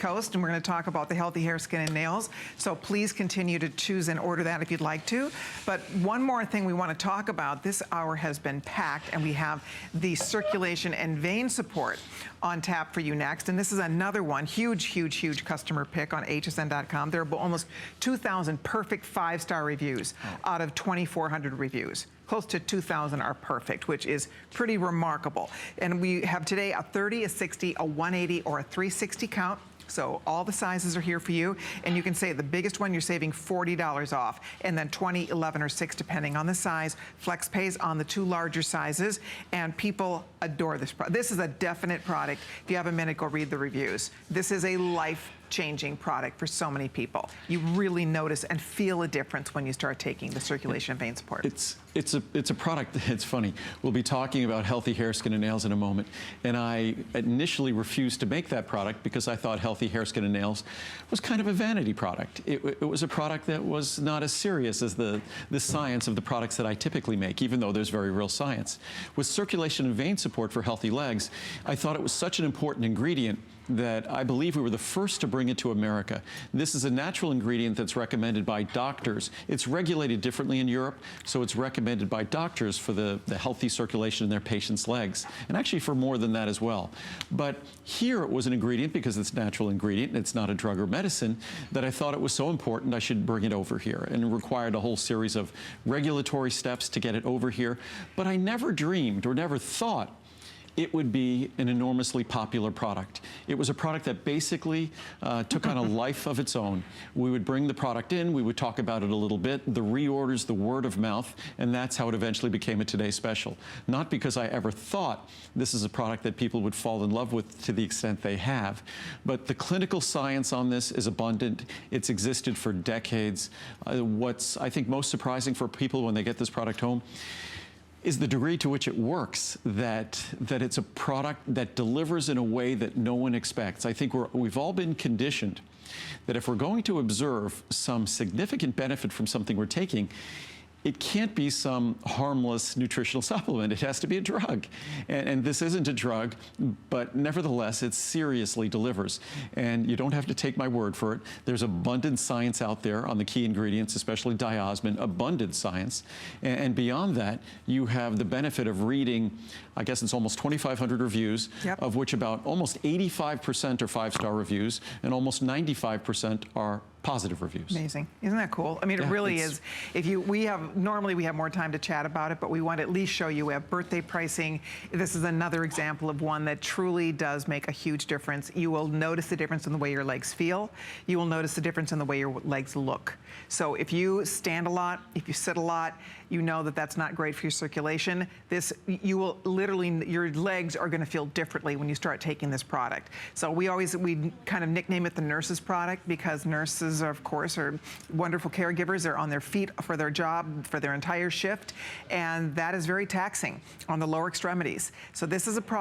Coast, and we're going to talk about the healthy hair, skin, and nails. So please continue to choose and order that if you'd like to. But one more thing we want to talk about, this hour has been packed, and we have the circulation and vein support on tap for you next. And this is another one, huge customer pick on hsn.com. There are almost 2,000 perfect 5-star reviews out of 2,400 reviews. Close to 2,000 are perfect, which is pretty remarkable. And we have today a 30, a 60, a 180, or a 360 count. So all the sizes are here for you. And you can say the biggest one, you're saving $40 off. And then 20, 11, or 6, depending on the size. Flex pays on the 2 larger sizes. And people adore this product. This is a definite product. If you have a minute, go read the reviews. This is a life-changing product for so many people. You really notice and feel a difference when you start taking the circulation and vein support. It's a product. It's funny. We'll be talking about healthy hair, skin, and nails in a moment. And I initially refused to make that product because I thought healthy hair, skin, and nails was kind of a vanity product. It was a product that was not as serious as the science of the products that I typically make, even though there's very real science. With circulation and vein support for healthy legs, I thought it was such an important ingredient that I believe we were the first to bring it to America. This is a natural ingredient that's recommended by doctors. It's regulated differently in Europe, so it's recommended by doctors for the healthy circulation in their patients' legs, and actually for more than that as well. But here it was an ingredient, because it's a natural ingredient and it's not a drug or medicine, that I thought it was so important I should bring it over here, and it required a whole series of regulatory steps to get it over here. But I never dreamed or never thought it would be an enormously popular product. It was a product that basically took on a life of its own. We would bring the product in, we would talk about it a little bit, the reorders, the word of mouth, and that's how it eventually became a Today Special. Not because I ever thought this is a product that people would fall in love with to the extent they have, but the clinical science on this is abundant. It's existed for decades. What's, I think, most surprising for people when they get this product home is the degree to which it works, that it's a product that delivers in a way that no one expects. I think we've all been conditioned that if we're going to observe some significant benefit from something we're taking, it can't be some harmless nutritional supplement. It has to be a drug. And this isn't a drug, but nevertheless, it seriously delivers. And you don't have to take my word for it. There's abundant science out there on the key ingredients, especially diosmin, abundant science. And beyond that, you have the benefit of reading, I guess it's almost 2,500 reviews, of which about almost 85% are 5-star reviews, and almost 95% are positive reviews. Amazing. Isn't that cool? I mean, it really is. Normally we have more time to chat about it, but we want to at least show you we have birthday pricing. This is another example of one that truly does make a huge difference. You will notice the difference in the way your legs feel. You will notice the difference in the way your legs look. So if you stand a lot, if you sit a lot, you know that that's not great for your circulation. You will literally, your legs are going to feel differently when you start taking this product. So we kind of nickname it the nurse's product, because nurses, of course, are wonderful caregivers. They're on their feet for their job, for their entire shift, and that is very taxing on the lower extremities. So this is a product